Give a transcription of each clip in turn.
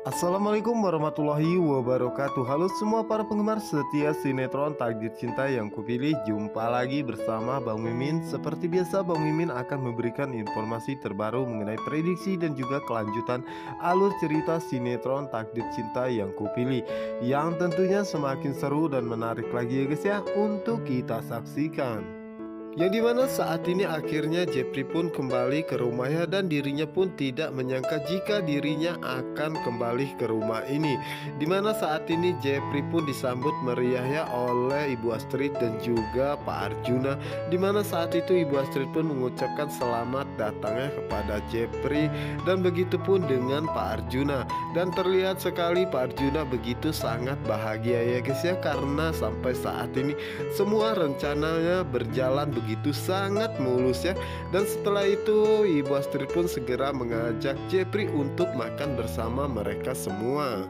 Assalamualaikum warahmatullahi wabarakatuh. Halo semua para penggemar setia sinetron Takdir Cinta yang kupilih. Jumpa lagi bersama Bang Mimin. Seperti biasa Bang Mimin akan memberikan informasi terbaru mengenai prediksi dan juga kelanjutan alur cerita sinetron Takdir Cinta yang kupilih, yang tentunya semakin seru dan menarik lagi ya guys ya untuk kita saksikan. Yang dimana saat ini akhirnya Jepri pun kembali ke rumahnya dan dirinya pun tidak menyangka jika dirinya akan kembali ke rumah ini. Dimana saat ini Jepri pun disambut meriah ya oleh Ibu Astrid dan juga Pak Arjuna. Dimana saat itu Ibu Astrid pun mengucapkan selamat datangnya kepada Jepri dan begitu pun dengan Pak Arjuna. Dan terlihat sekali Pak Arjuna begitu sangat bahagia ya guys ya, karena sampai saat ini semua rencananya berjalan begitu sangat mulus ya. Dan setelah itu Ibu Astrid pun segera mengajak Jepri untuk makan bersama mereka semua.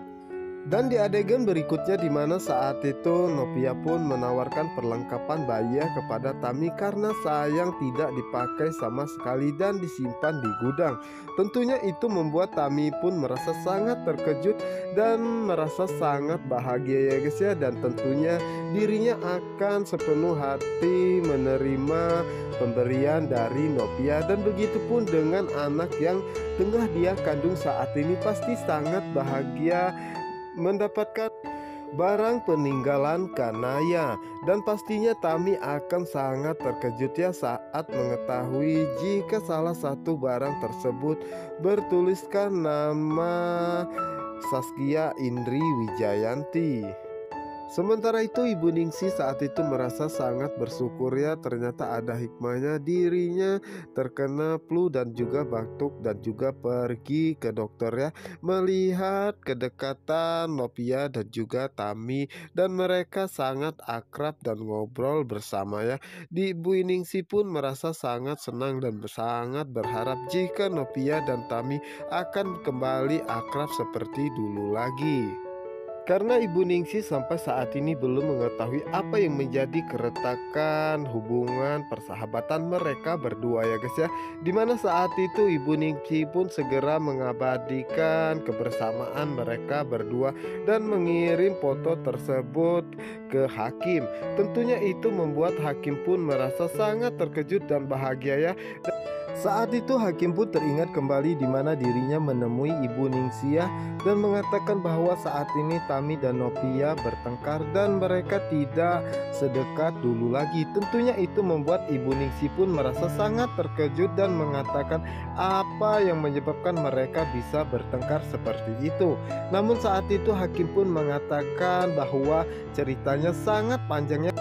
Dan di adegan berikutnya dimana saat itu Novia pun menawarkan perlengkapan bayi kepada Tami karena sayang tidak dipakai sama sekali dan disimpan di gudang. Tentunya itu membuat Tami pun merasa sangat terkejut dan merasa sangat bahagia ya guys ya. Dan tentunya dirinya akan sepenuh hati menerima pemberian dari Novia. Dan begitu pun dengan anak yang tengah dia kandung saat ini, pasti sangat bahagia mendapatkan barang peninggalan Kanaya. Dan pastinya Tami akan sangat terkejut ya saat mengetahui jika salah satu barang tersebut bertuliskan nama Saskia Indri Wijayanti. Sementara itu Ibu Ningsih saat itu merasa sangat bersyukur ya, ternyata ada hikmahnya dirinya terkena flu dan juga batuk dan juga pergi ke dokter ya, melihat kedekatan Novia dan juga Tami dan mereka sangat akrab dan ngobrol bersama ya. Di Ibu Ningsih pun merasa sangat senang dan sangat berharap jika Novia dan Tami akan kembali akrab seperti dulu lagi. Karena Ibu Ningsih sampai saat ini belum mengetahui apa yang menjadi keretakan hubungan persahabatan mereka berdua ya guys ya. Dimana saat itu Ibu Ningsih pun segera mengabadikan kebersamaan mereka berdua dan mengirim foto tersebut ke Hakim. Tentunya itu membuat Hakim pun merasa sangat terkejut dan bahagia ya. Saat itu Hakim pun teringat kembali di mana dirinya menemui Ibu Ningsih dan mengatakan bahwa saat ini Tami dan Novia bertengkar dan mereka tidak sedekat dulu lagi. Tentunya itu membuat Ibu Ningsih pun merasa sangat terkejut dan mengatakan apa yang menyebabkan mereka bisa bertengkar seperti itu. Namun saat itu Hakim pun mengatakan bahwa ceritanya sangat panjangnya,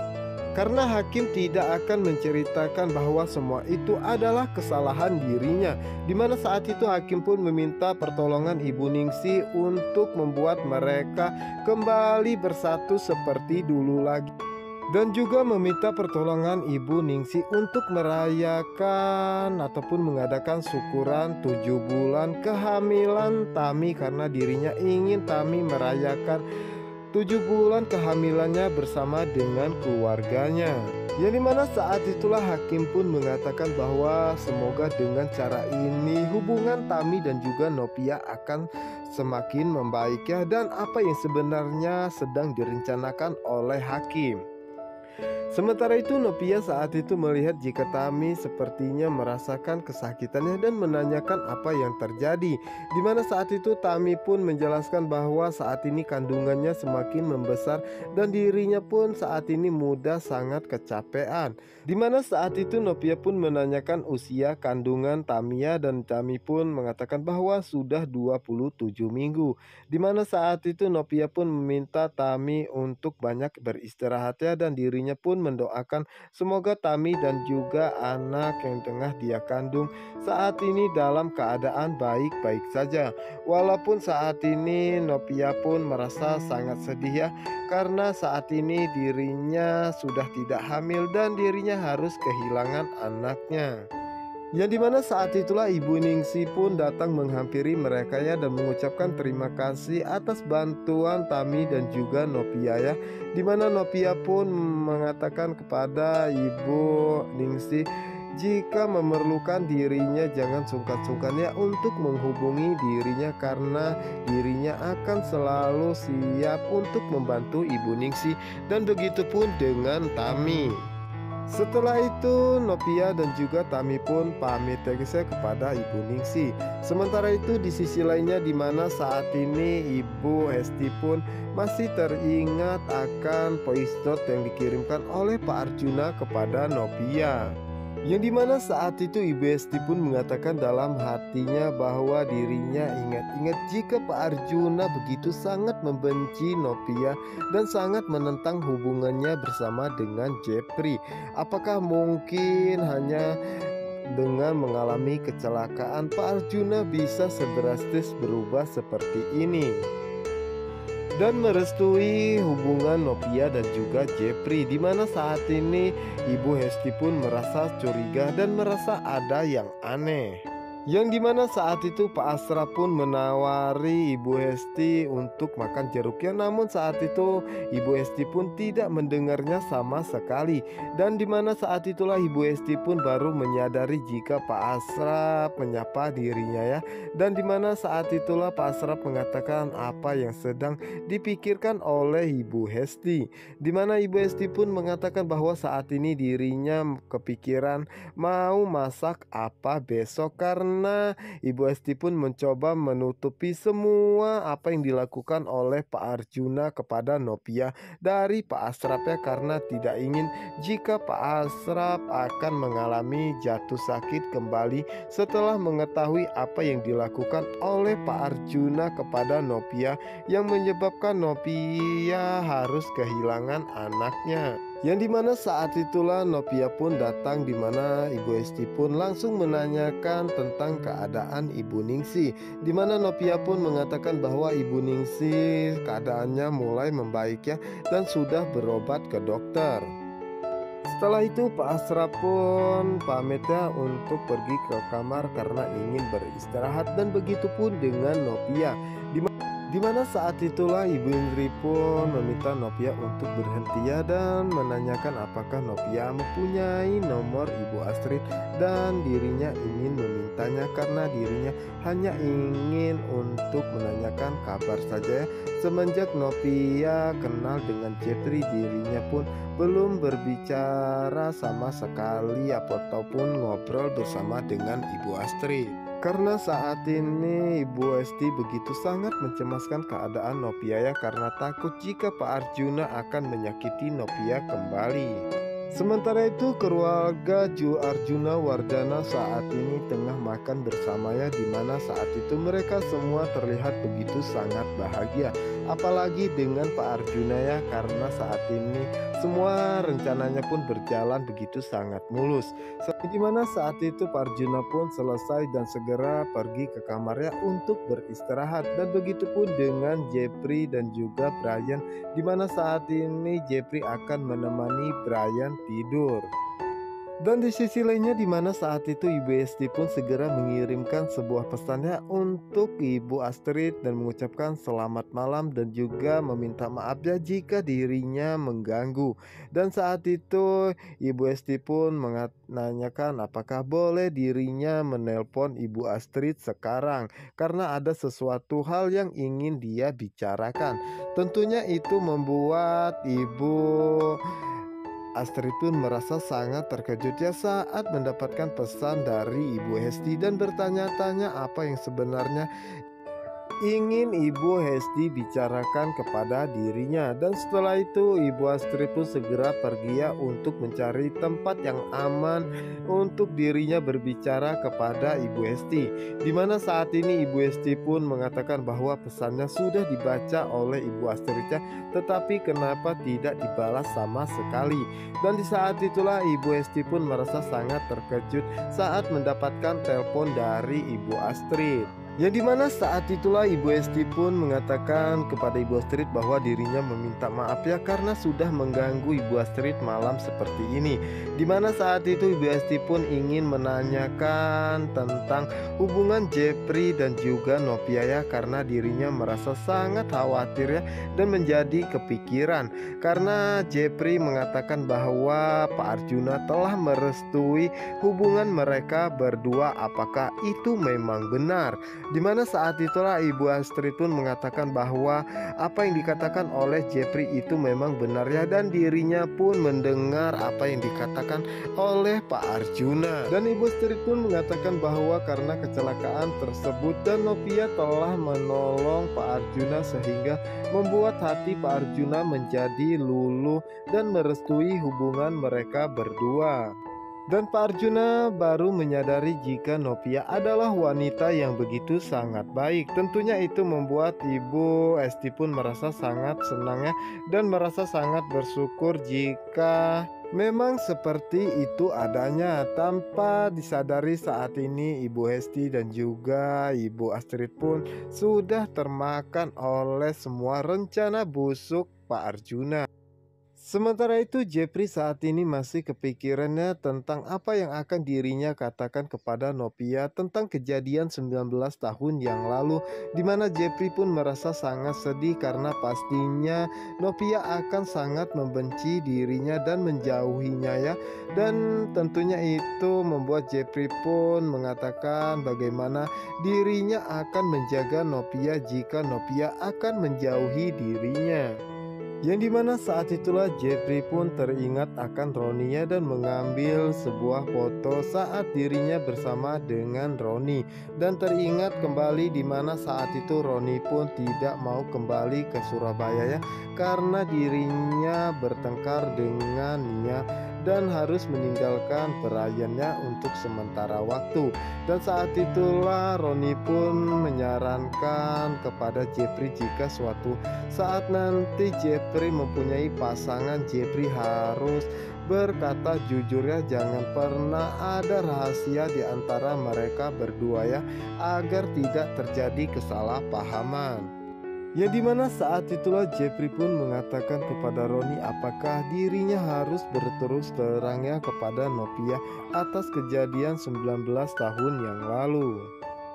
karena Hakim tidak akan menceritakan bahwa semua itu adalah kesalahan dirinya. Dimana saat itu Hakim pun meminta pertolongan Ibu Ningsih untuk membuat mereka kembali bersatu seperti dulu lagi. Dan juga meminta pertolongan Ibu Ningsih untuk merayakan ataupun mengadakan syukuran 7 bulan kehamilan Tami, karena dirinya ingin Tami merayakan 7 bulan kehamilannya bersama dengan keluarganya. Yang dimana saat itulah Hakim pun mengatakan bahwa semoga dengan cara ini hubungan Tami dan juga Novia akan semakin membaik ya, dan apa yang sebenarnya sedang direncanakan oleh Hakim. Sementara itu Novia saat itu melihat jika Tami sepertinya merasakan kesakitannya dan menanyakan apa yang terjadi. Dimana saat itu Tami pun menjelaskan bahwa saat ini kandungannya semakin membesar dan dirinya pun saat ini mudah sangat kecapean. Dimana saat itu Novia pun menanyakan usia kandungan Tamia dan Tami pun mengatakan bahwa sudah 27 minggu. Dimana saat itu Novia pun meminta Tami untuk banyak beristirahat ya, dan dirinya pun mendoakan semoga Tami dan juga anak yang tengah dia kandung saat ini dalam keadaan baik-baik saja. Walaupun saat ini Novia pun merasa sangat sedih ya, karena saat ini dirinya sudah tidak hamil dan dirinya harus kehilangan anaknya. Yang dimana saat itulah Ibu Ningsih pun datang menghampiri mereka ya, dan mengucapkan terima kasih atas bantuan Tami dan juga Novia ya. Dimana Novia pun mengatakan kepada Ibu Ningsih Jika memerlukan dirinya jangan sungkan-sungkan ya untuk menghubungi dirinya, karena dirinya akan selalu siap untuk membantu Ibu Ningsih, dan begitu pun dengan Tami. Setelah itu Nopia dan juga Tami pun pamit ya guys ya kepada Ibu Ningsih. Sementara itu di sisi lainnya, di mana saat ini Ibu Hesti pun masih teringat akan voice note yang dikirimkan oleh Pak Arjuna kepada Nopia, yang dimana saat itu Ibu Hesti pun mengatakan dalam hatinya bahwa dirinya ingat-ingat jika Pak Arjuna begitu sangat membenci Nopia dan sangat menentang hubungannya bersama dengan Jepri. Apakah mungkin hanya dengan mengalami kecelakaan Pak Arjuna bisa sedrastis berubah seperti ini dan merestui hubungan Nopia dan juga Jepri, di mana saat ini Ibu Hesti pun merasa curiga dan merasa ada yang aneh. Yang dimana saat itu Pak Asraf pun menawari Ibu Hesti untuk makan jeruknya, namun saat itu Ibu Hesti pun tidak mendengarnya sama sekali. Dan dimana saat itulah Ibu Hesti pun baru menyadari jika Pak Asraf menyapa dirinya ya. Dan dimana saat itulah Pak Asraf mengatakan apa yang sedang dipikirkan oleh Ibu Hesti, dimana Ibu Hesti pun mengatakan bahwa saat ini dirinya kepikiran mau masak apa besok, karena Ibu Hesti pun mencoba menutupi semua apa yang dilakukan oleh Pak Arjuna kepada Nopia dari Pak Asraf ya, karena tidak ingin jika Pak Asraf akan mengalami jatuh sakit kembali setelah mengetahui apa yang dilakukan oleh Pak Arjuna kepada Nopia, yang menyebabkan Nopia harus kehilangan anaknya. Yang dimana saat itulah Nopia pun datang, dimana Ibu Hesti pun langsung menanyakan tentang keadaan Ibu Ningsih, dimana Nopia pun mengatakan bahwa Ibu Ningsih keadaannya mulai membaik ya, dan sudah berobat ke dokter. Setelah itu Pak Asraf pun pamit ya untuk pergi ke kamar karena ingin beristirahat, dan begitu pun dengan Nopia. Dimana saat itulah Ibu Indri pun meminta Nopia untuk berhenti ya, dan menanyakan apakah Nopia mempunyai nomor Ibu Astrid, dan dirinya ingin memintanya karena dirinya hanya ingin untuk menanyakan kabar saja ya. Semenjak Nopia kenal dengan Jepri, dirinya pun belum berbicara sama sekali ataupun ngobrol bersama dengan Ibu Astrid. Karena saat ini Ibu Hesti begitu sangat mencemaskan keadaan Nopia ya, karena takut jika Pak Arjuna akan menyakiti Nopia kembali. Sementara itu keluarga Arjuna Wardana saat ini tengah makan bersama ya, dimana saat itu mereka semua terlihat begitu sangat bahagia, apalagi dengan Pak Arjuna ya, karena saat ini semua rencananya pun berjalan begitu sangat mulus. Dimana saat itu Pak Arjuna pun selesai dan segera pergi ke kamarnya untuk beristirahat, dan begitu pun dengan Jepri dan juga Brian, dimana saat ini Jepri akan menemani Brian tidur. Dan di sisi lainnya, dimana saat itu Ibu Hesti pun segera mengirimkan sebuah pesannya untuk Ibu Astrid dan mengucapkan selamat malam dan juga meminta maaf ya jika dirinya mengganggu. Dan saat itu Ibu Hesti pun menanyakan apakah boleh dirinya menelpon Ibu Astrid sekarang, karena ada sesuatu hal yang ingin dia bicarakan. Tentunya itu membuat Ibu Astrid pun merasa sangat terkejut ya saat mendapatkan pesan dari Ibu Hesti, dan bertanya-tanya apa yang sebenarnya ingin Ibu Hesti bicarakan kepada dirinya. Dan setelah itu Ibu Astrid pun segera pergi ya untuk mencari tempat yang aman untuk dirinya berbicara kepada Ibu Hesti, dimana saat ini Ibu Hesti pun mengatakan bahwa pesannya sudah dibaca oleh Ibu Astrid ya, tetapi kenapa tidak dibalas sama sekali. Dan di saat itulah Ibu Hesti pun merasa sangat terkejut saat mendapatkan telepon dari Ibu Astrid. Yang dimana saat itulah Ibu Esti pun mengatakan kepada Ibu Astrid bahwa dirinya meminta maaf ya karena sudah mengganggu Ibu Astrid malam seperti ini. Dimana saat itu Ibu Esti pun ingin menanyakan tentang hubungan Jepri dan juga Novia ya, karena dirinya merasa sangat khawatir ya dan menjadi kepikiran karena Jepri mengatakan bahwa Pak Arjuna telah merestui hubungan mereka berdua. Apakah itu memang benar? Dimana saat itulah Ibu Astrid pun mengatakan bahwa apa yang dikatakan oleh Jepri itu memang benar ya, dan dirinya pun mendengar apa yang dikatakan oleh Pak Arjuna. Dan Ibu Astrid pun mengatakan bahwa karena kecelakaan tersebut dan Novia telah menolong Pak Arjuna sehingga membuat hati Pak Arjuna menjadi luluh dan merestui hubungan mereka berdua. Dan Pak Arjuna baru menyadari jika Novia adalah wanita yang begitu sangat baik. Tentunya itu membuat Ibu Esti pun merasa sangat senang ya, dan merasa sangat bersyukur jika memang seperti itu adanya. Tanpa disadari saat ini Ibu Esti dan juga Ibu Astrid pun sudah termakan oleh semua rencana busuk Pak Arjuna. Sementara itu Jepri saat ini masih kepikirannya tentang apa yang akan dirinya katakan kepada Novia tentang kejadian 19 tahun yang lalu, dimana Jepri pun merasa sangat sedih karena pastinya Novia akan sangat membenci dirinya dan menjauhinya ya. Dan tentunya itu membuat Jepri pun mengatakan bagaimana dirinya akan menjaga Novia jika Novia akan menjauhi dirinya. Yang dimana saat itulah Jepri pun teringat akan Ronia dan mengambil sebuah foto saat dirinya bersama dengan Roni. Dan teringat kembali dimana saat itu Roni pun tidak mau kembali ke Surabaya ya, karena dirinya bertengkar dengannya dan harus meninggalkan perayannya untuk sementara waktu. Dan saat itulah Roni pun menyarankan kepada Jepri jika suatu saat nanti Jepri mempunyai pasangan, Jepri harus berkata jujur ya, jangan pernah ada rahasia di antara mereka berdua ya, agar tidak terjadi kesalahpahaman. Ya dimana saat itulah Jepri pun mengatakan kepada Roni apakah dirinya harus berterus terang ya kepada Novia atas kejadian 19 tahun yang lalu.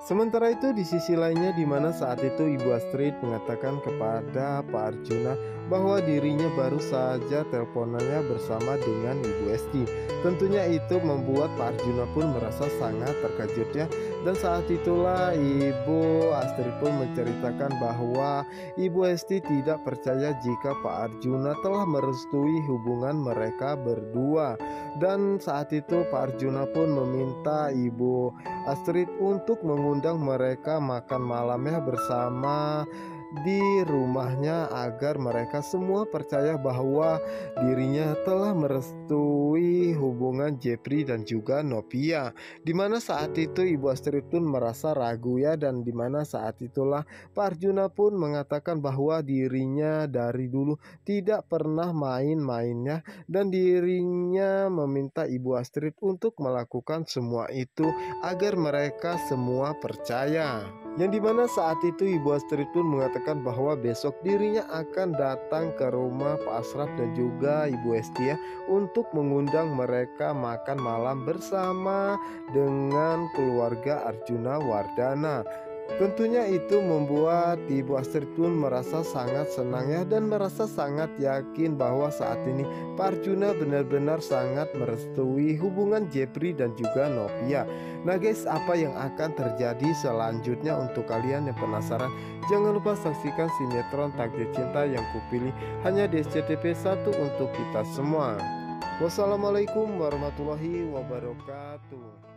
Sementara itu di sisi lainnya dimana saat itu Ibu Astrid mengatakan kepada Pak Arjuna bahwa dirinya baru saja teleponannya bersama dengan Ibu Esti. Tentunya itu membuat Pak Arjuna pun merasa sangat terkejut ya. Dan saat itulah Ibu Astrid pun menceritakan bahwa Ibu Esti tidak percaya jika Pak Arjuna telah merestui hubungan mereka berdua. Dan saat itu Pak Arjuna pun meminta Ibu Astrid untuk mengundang mereka makan malamnya bersama di rumahnya agar mereka semua percaya bahwa dirinya telah merestui hubungan Jepri dan juga Novia. Dimana saat itu Ibu Astrid pun merasa ragu ya, dan dimana saat itulah Pak Arjuna pun mengatakan bahwa dirinya dari dulu tidak pernah main-mainnya, dan dirinya meminta Ibu Astrid untuk melakukan semua itu agar mereka semua percaya. Yang dimana saat itu Ibu Astrid pun mengatakan bahwa besok dirinya akan datang ke rumah Pak Asraf dan juga Ibu Esti ya, untuk mengundang mereka makan malam bersama dengan keluarga Arjuna Wardana. Tentunya itu membuat Ibu Astrid pun merasa sangat senang ya, dan merasa sangat yakin bahwa saat ini Pak Arjuna benar-benar sangat merestui hubungan Jepri dan juga Novia. Nah guys, apa yang akan terjadi selanjutnya untuk kalian yang penasaran? Jangan lupa saksikan sinetron Takdir Cinta Yang Kupilih hanya di SCTV 1 untuk kita semua. Wassalamualaikum warahmatullahi wabarakatuh.